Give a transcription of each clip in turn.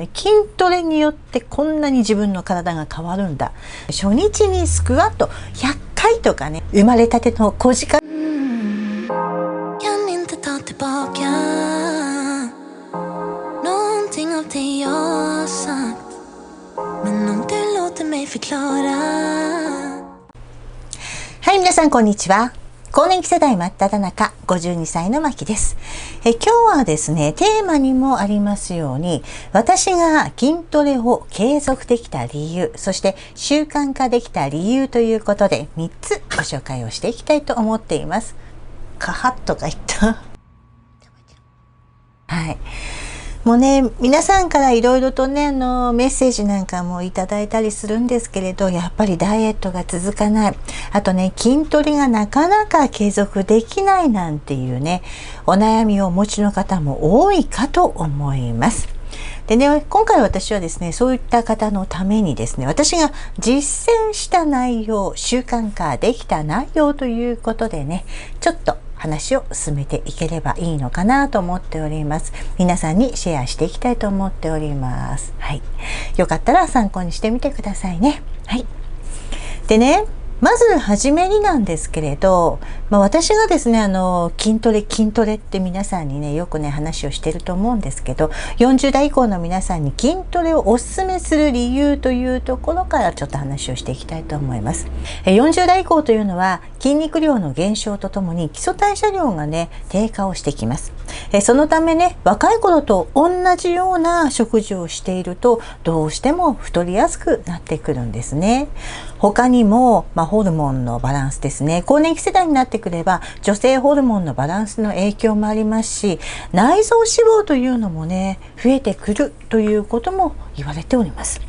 筋トレによってこんなに自分の体が変わるんだ。初日にスクワット100回とかね、生まれたての小鹿。はい、皆さんこんにちは。更年期世代真っ只中、52歳のまきです。今日はですね、テーマにもありますように、私が筋トレを継続できた理由、そして習慣化できた理由ということで、3つご紹介をしていきたいと思っています。カハッとか言った。はい。もうね、皆さんからいろいろとね、メッセージなんかもいただいたりするんですけれど、やっぱりダイエットが続かない。あとね、筋トレがなかなか継続できないなんていうね、お悩みをお持ちの方も多いかと思います。でね、今回私はですね、そういった方のためにですね、私が実践した内容、習慣化できた内容ということでね、ちょっと話を進めていければいいのかなと思っております。皆さんにシェアしていきたいと思っております。はい。よかったら参考にしてみてくださいね。はい。でね、まずはじめになんですけれど、私がですね、筋トレって皆さんにね、よくね、話をしてると思うんですけど、40代以降の皆さんに筋トレをお勧めする理由というところからちょっと話をしていきたいと思います。40代以降というのは、筋肉量の減少とともに基礎代謝量がね、低下をしてきます。そのためね、若い頃と同じような食事をしていると、どうしても太りやすくなってくるんですね。他にも、ホルモンのバランスですね。更年期世代になってくれば、女性ホルモンのバランスの影響もありますし、内臓脂肪というのもね、増えてくるということも言われております。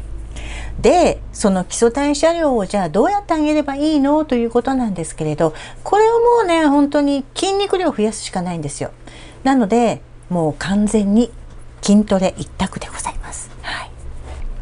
で、その基礎代謝量をじゃあどうやって上げればいいのということなんですけれど、これをもうね、本当に筋肉量を増やすしかないんですよ。なので、もう完全に筋トレ一択でございます。はい。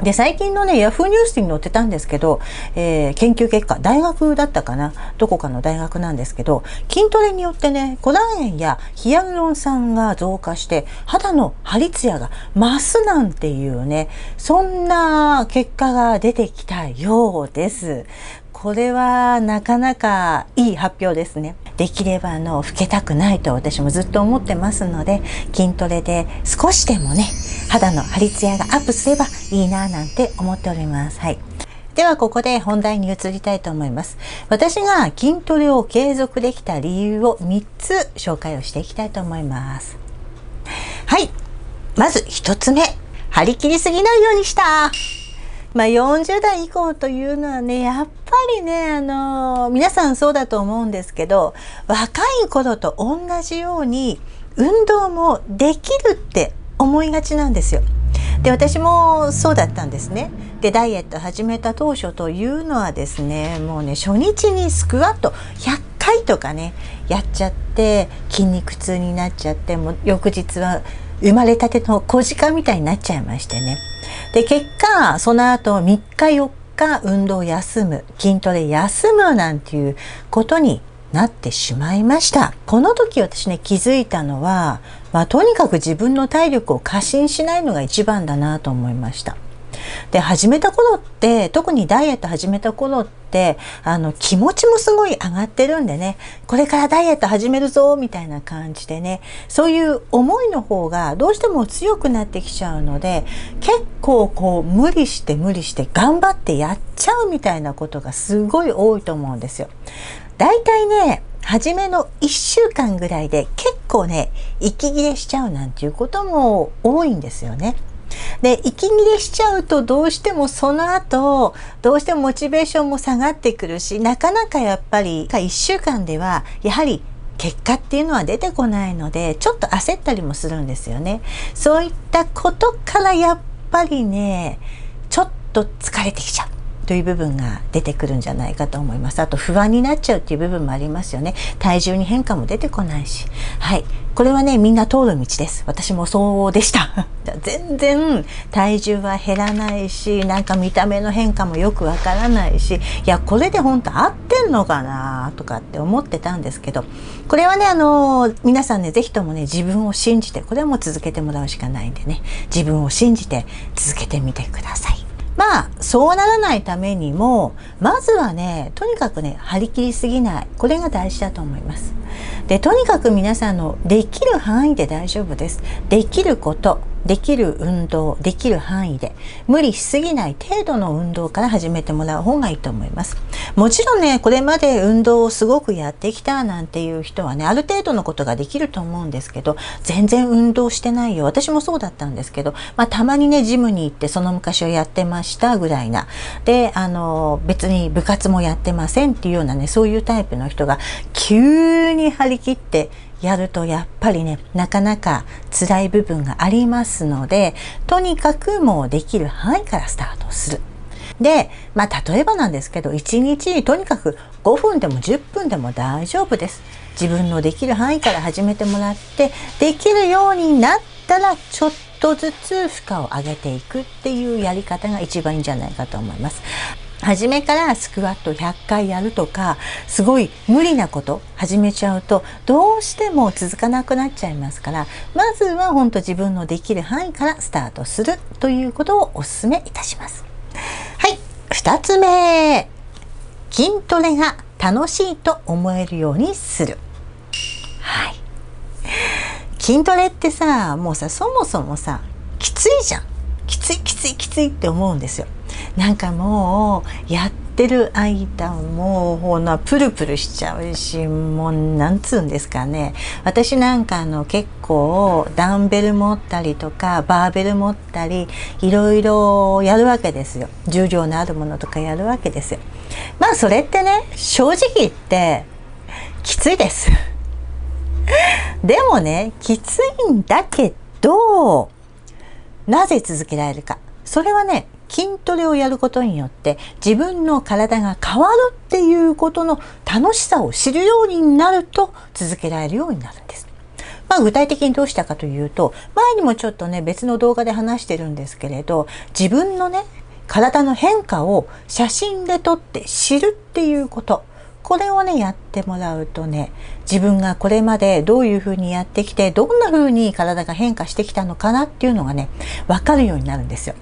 で、最近のね、ヤフーニュースに載ってたんですけど、研究結果、大学だったかな、どこかの大学なんですけど、筋トレによってね、コラーゲンやヒアルロン酸が増加して、肌の張りツヤが増すなんていうね、そんな結果が出てきたようです。これはなかなかいい発表ですね。できれば老けたくないと私もずっと思ってますので、筋トレで少しでもね、肌の張りツヤがアップすればいいななんて思っております。はい。ではここで本題に移りたいと思います。私が筋トレを継続できた理由を3つ紹介をしていきたいと思います。はい。まず1つ目。張り切りすぎないようにした。40代以降というのはね、やっぱりね、皆さんそうだと思うんですけど、若い頃と同じように運動もできるって思いがちなんですよ。で、私もそうだったんですね。で、ダイエット始めた当初というのはですね、もうね、初日にスクワット100回とかね、やっちゃって、筋肉痛になっちゃって、もう翌日は生まれたての小鹿みたいになっちゃいましてね。で、結果、その後3日4日運動休む、筋トレ休むなんていうことになってしまいました。この時私ね、気づいたのは、とにかく自分の体力を過信しないのが一番だなと思いました。で、始めた頃って、特にダイエット始めた頃って、気持ちもすごい上がってるんでね、これからダイエット始めるぞ、みたいな感じでね、そういう思いの方がどうしても強くなってきちゃうので、結構無理して頑張ってやっちゃうみたいなことがすごい多いと思うんですよ。だいたいね、初めの1週間ぐらいで結構ね、息切れしちゃうなんていうことも多いんですよね。で、息切れしちゃうとどうしてもその後、どうしてもモチベーションも下がってくるし、なかなかやっぱり1週間ではやはり結果っていうのは出てこないので、ちょっと焦ったりもするんですよね。そういったことからやっぱりね、ちょっと疲れてきちゃう。という部分が出てくるんじゃないかと思います。あと不安になっちゃうっていう部分もありますよね。体重に変化も出てこないし、はい、これはねみんな通る道です。私もそうでした全然体重は減らないし、なんか見た目の変化もよくわからないし、いやこれで本当合ってんのかなとかって思ってたんですけど、これはね皆さんね是非ともね自分を信じて、これはもう続けてもらうしかないんでね、自分を信じて続けてみてください。まあそうならないためにもまずはねとにかくね張り切りすぎない、これが大事だと思います。でとにかく皆さんのできる範囲で大丈夫です。できること、できる運動、できる範囲で無理しすぎない程度の運動から始めてもらう方がいいと思います。もちろんねこれまで運動をすごくやってきたなんていう人はねある程度のことができると思うんですけど、全然運動してないよ、私もそうだったんですけど、たまにねジムに行ってその昔をやってましたぐらいなで、別に部活もやってませんっていうようなねそういうタイプの人が急に張り切ってやるとやっぱりねなかなか辛い部分がありますので、とにかくもうできる範囲からスタートする。で例えばなんですけど、1日にとにかく5分でも10分でも大丈夫です。自分のできる範囲から始めてもらって、できるようになったらちょっとずつ負荷を上げていくっていうやり方が一番いいんじゃないかと思います。初めからスクワット100回やるとかすごい無理なこと始めちゃうとどうしても続かなくなっちゃいますから、まずは本当自分のできる範囲からスタートするということをお勧めいたします。はい、2つ目、筋トレが楽しいと思えるようにする。はい、筋トレってさもうさそもそもさきついじゃん。きついって思うんですよ。なんかもうやってる間もうほなプルプルしちゃうし、もうなんつうんですかね、私なんか結構ダンベル持ったりとかバーベル持ったりいろいろやるわけですよ。重量のあるものとかやるわけですよ。それってね正直言ってきついですでもねきついんだけどなぜ続けられるか、それはね筋トレをやることによって自分の体が変わるっていうことの楽しさを知るようになると続けられるようになるんです。具体的にどうしたかというと、前にもちょっとね別の動画で話してるんですけれど、自分のね体の変化を写真で撮って知るっていうこと、これをねやってもらうとね、自分がこれまでどういうふうにやってきてどんなふうに体が変化してきたのかなっていうのがね分かるようになるんですよ。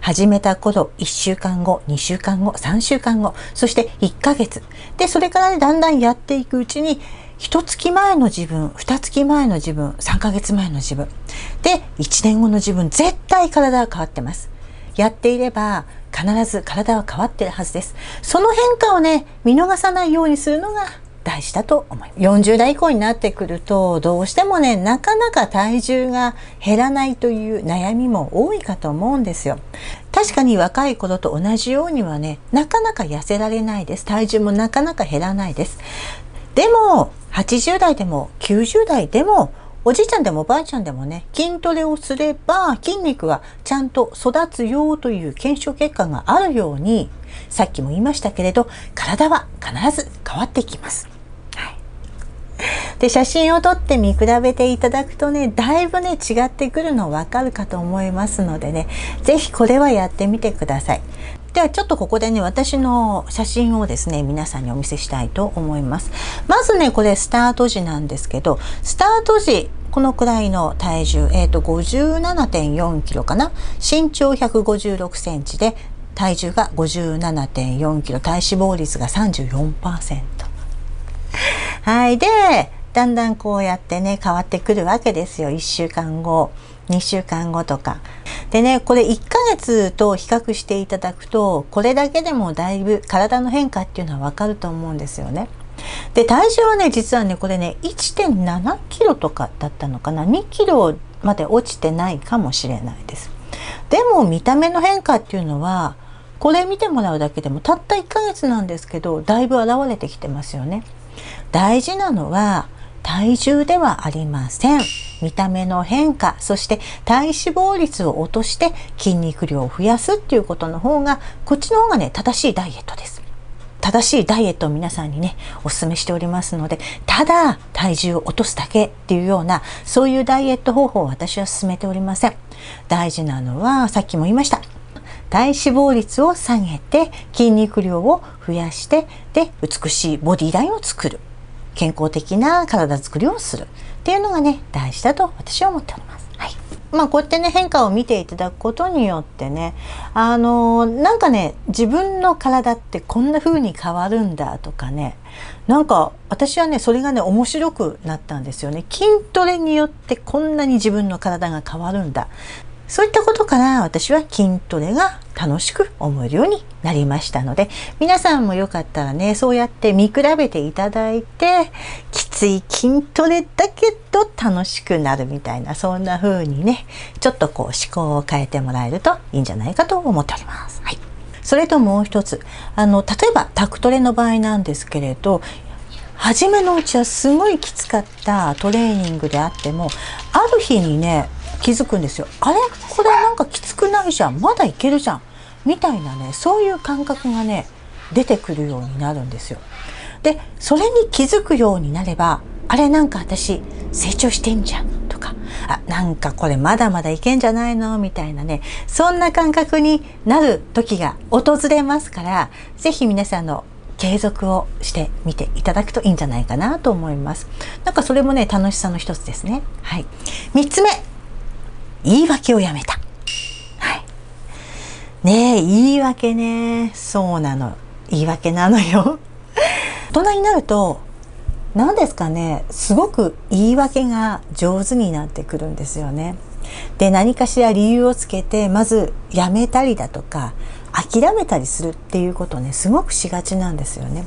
始めた頃1週間後、2週間後、3週間後、そして1ヶ月で、それからねだんだんやっていくうちに1月前の自分、2月前の自分、3ヶ月前の自分で1年後の自分、絶対体は変わってます。やっていれば必ず体は変わってるはずです。その変化をね見逃さないようにするのが大事だと思います。40代以降になってくるとどうしてもねなかなか体重が減らないという悩みも多いかと思うんですよ。確かに若い頃と同じようにはねなかなか痩せられないです。体重もなかなか減らないです。でも80代でも90代でもおじいちゃんでもおばあちゃんでもね筋トレをすれば筋肉はちゃんと育つよという検証結果があるように、さっきも言いましたけれど体は必ず変わってきます。で写真を撮って見比べていただくとねだいぶね違ってくるの分かるかと思いますのでね、是非これはやってみてください。ではちょっとここでね私の写真をですね皆さんにお見せしたいと思います。まずねこれスタート時なんですけど、スタート時このくらいの体重、57.4 キロかな、身長156センチで体重が 57.4 キロ、体脂肪率が 34%。はい、でだんだんこうやってね変わってくるわけですよ。1週間後、2週間後とかでね、これ1ヶ月と比較していただくとこれだけでもだいぶ体の変化っていうのは分かると思うんですよね。で体重はね実はねこれね 1.7 キロとかだったのかな、2キロまで落ちてないかもしれないです。でも見た目の変化っていうのはこれ見てもらうだけでもたった1ヶ月なんですけどだいぶ現れてきてますよね。大事なのは体重ではありません。見た目の変化、そして体脂肪率を落として筋肉量を増やすっていうことの方が、こっちの方がね、正しいダイエットです。正しいダイエットを皆さんにね、お勧めしておりますので、ただ体重を落とすだけっていうような、そういうダイエット方法を私は勧めておりません。大事なのは、さっきも言いました。体脂肪率を下げて、筋肉量を増やして、で、美しいボディラインを作る。健康的な体作りをする。っていうのがね、大事だと私は思っております。はい。こうやってね、変化を見ていただくことによってね、なんかね、自分の体ってこんな風に変わるんだとかね、なんか私はね、それがね、面白くなったんですよね。筋トレによってこんなに自分の体が変わるんだ。そういったことから私は筋トレが楽しく思えるようになりましたので、皆さんもよかったらね、そうやって見比べていただいて、きつい筋トレだけど楽しくなるみたいな、そんな風にね、ちょっとこう思考を変えてもらえるといいんじゃないかと思っております。はい。それともう一つ、例えばタクトレの場合なんですけれど、初めのうちはすごいきつかったトレーニングであっても、ある日にね、気づくんですよ。あれこれなんかきつくないじゃん。まだいけるじゃん。みたいなね、そういう感覚がね、出てくるようになるんですよ。で、それに気づくようになれば、あれなんか私成長してんじゃんとか、なんかこれまだまだいけんじゃないのみたいなね、そんな感覚になる時が訪れますから、ぜひ皆さんの継続をしてみていただくといいんじゃないかなと思います。なんかそれもね、楽しさの一つですね。はい。3つ目。言い訳をやめた。はい。ねえ、言い訳ね。そうなの。言い訳なのよ。大人になると、何ですかね、すごく言い訳が上手になってくるんですよね。で、何かしら理由をつけて、まずやめたりだとか、諦めたりするっていうことをね、すごくしがちなんですよね。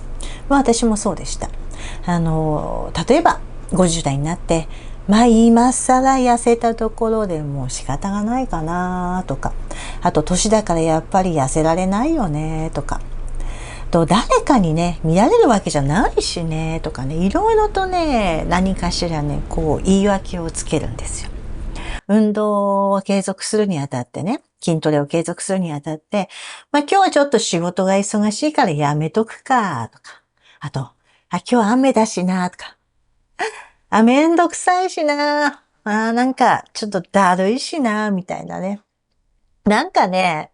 私もそうでした。例えば、50代になって、今更痩せたところでもう仕方がないかなとか、あと年だからやっぱり痩せられないよねとか、誰かにね、見られるわけじゃないしねとかね、いろいろとね、何かしらね、こう言い訳をつけるんですよ。運動を継続するにあたってね、筋トレを継続するにあたって、今日はちょっと仕事が忙しいからやめとくかとか、あと、今日は雨だしなとか、めんどくさいしな。なんか、ちょっとだるいしな、みたいなね。なんかね、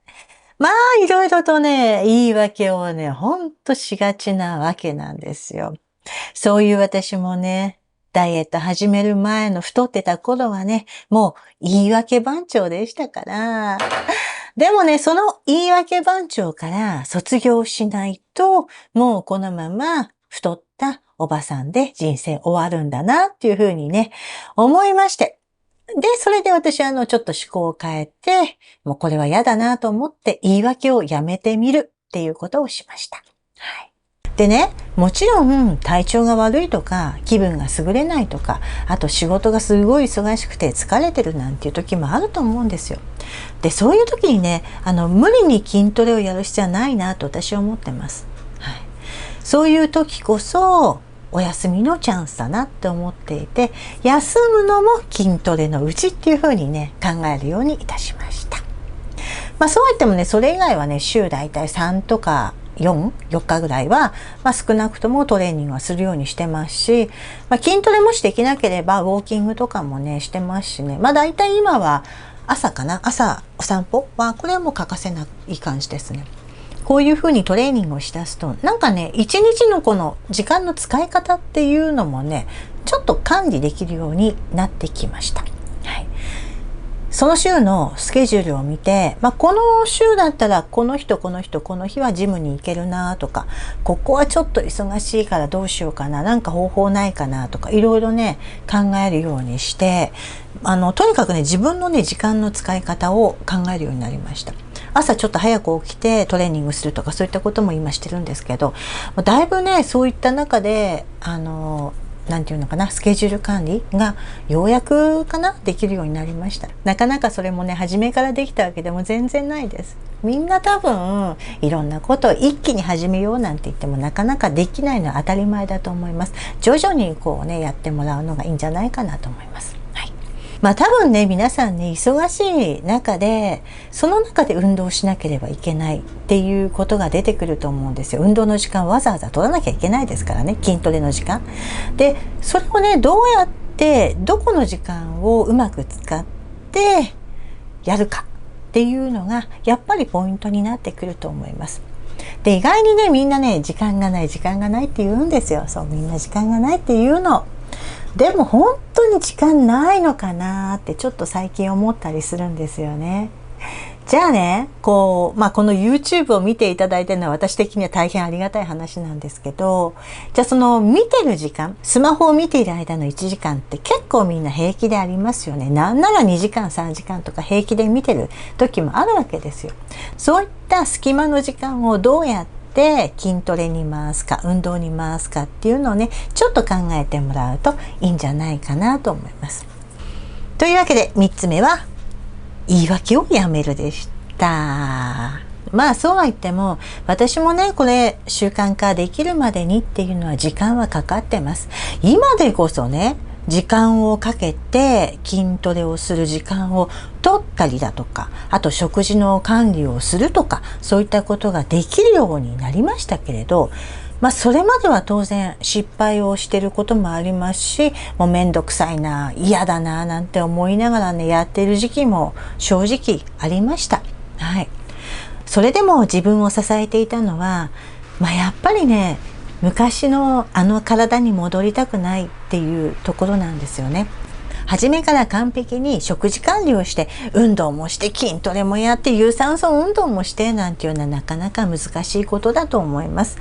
いろいろとね、言い訳をね、ほんとしがちなわけなんですよ。そういう私もね、ダイエット始める前の太ってた頃はね、もう言い訳番長でしたから。でもね、その言い訳番長から卒業しないと、もうこのまま太ったおばさんで人生終わるんだなっていうふうにね、思いまして。で、それで私ちょっと思考を変えて、もうこれは嫌だなと思って言い訳をやめてみるっていうことをしました。はい。でね、もちろん体調が悪いとか、気分が優れないとか、あと仕事がすごい忙しくて疲れてるなんていう時もあると思うんですよ。で、そういう時にね、無理に筋トレをやる必要はないなと私は思ってます。はい。そういう時こそ、お休みのチャンスだなって思っていて、休むのも筋トレのうちっていう風にね、考えるようにいたしました。そうは言ってもね、それ以外はね、週だいたい3とか4日ぐらいは、少なくともトレーニングはするようにしてますし、筋トレもしできなければ、ウォーキングとかもね、してますしね。だいたい今は朝かな、朝お散歩は、これはもう欠かせない感じですね。こういうふうにトレーニングをしだすと、なんかね、一日のこの時間の使い方っていうのもね、ちょっと管理できるようになってきました。はい。その週のスケジュールを見て、この週だったらこの日とこの日とこの日はジムに行けるなとか、ここはちょっと忙しいからどうしようかな、なんか方法ないかなとか、いろいろね、考えるようにして、とにかくね、自分のね、時間の使い方を考えるようになりました。朝ちょっと早く起きてトレーニングするとかそういったことも今してるんですけど、だいぶね、そういった中で、なんていうのかな、スケジュール管理がようやくかな、できるようになりました。なかなかそれもね、初めからできたわけでも全然ないです。みんな多分、いろんなことを一気に始めようなんて言ってもなかなかできないのは当たり前だと思います。徐々にこうね、やってもらうのがいいんじゃないかなと思います。はい。多分ね、皆さんね、忙しい中で、その中で運動しなければいけないっていうことが出てくると思うんですよ。運動の時間わざわざ取らなきゃいけないですからね、筋トレの時間。で、それをね、どうやって、どこの時間をうまく使ってやるかっていうのが、やっぱりポイントになってくると思います。で、意外にね、みんなね、時間がないって言うんですよ。そう、みんな時間がないっていうの。でも本当に時間ないのかなってちょっと最近思ったりするんですよね。じゃあね、この YouTube を見ていただいてるのは私的には大変ありがたい話なんですけど、じゃあその見てる時間、スマホを見ている間の1時間って結構みんな平気でありますよね。なんなら2時間3時間とか平気で見てる時もあるわけですよ。そういった隙間の時間をどうやって筋トレに回すか、運動に回すかっていうのをね、ちょっと考えてもらうといいんじゃないかなと思います。というわけで3つ目は、言い訳をやめるでした。そうは言っても、私もね、これ習慣化できるまでにっていうのは時間はかかってます。今でこそね、時間をかけて筋トレをする時間を取ったりだとか、あと食事の管理をするとか、そういったことができるようになりましたけれど、それまでは当然失敗をしてることもありますし、もうめんどくさいな、嫌だな、なんて思いながらね、やってる時期も正直ありました。はい。それでも自分を支えていたのは、やっぱりね、昔のあの体に戻りたくないっていうところなんですよね。初めから完璧に食事管理をして、運動もして筋トレもやって有酸素運動もしてなんていうのはなかなか難しいことだと思います。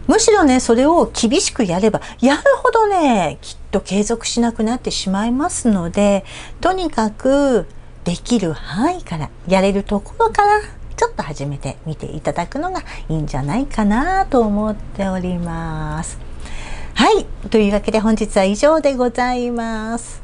むしろね、それを厳しくやればやるほどね、きっと継続しなくなってしまいますので、とにかくできる範囲から、やれるところからちょっと始めてみていただくのがいいんじゃないかなと思っております。はい。というわけで本日は以上でございます。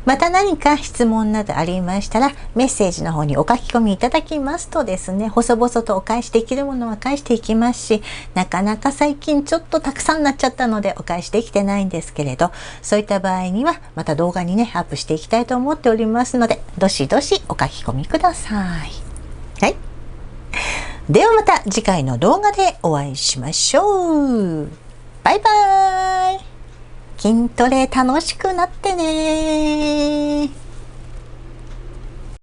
また何か質問などありましたら、メッセージの方にお書き込みいただきますとですね、細々とお返しできるものは返していきますし、なかなか最近ちょっとたくさんなっちゃったのでお返しできてないんですけれど、そういった場合にはまた動画にね、アップしていきたいと思っておりますので、どしどしお書き込みください。はい。ではまた次回の動画でお会いしましょう。バイバーイ。筋トレ楽しくなってね。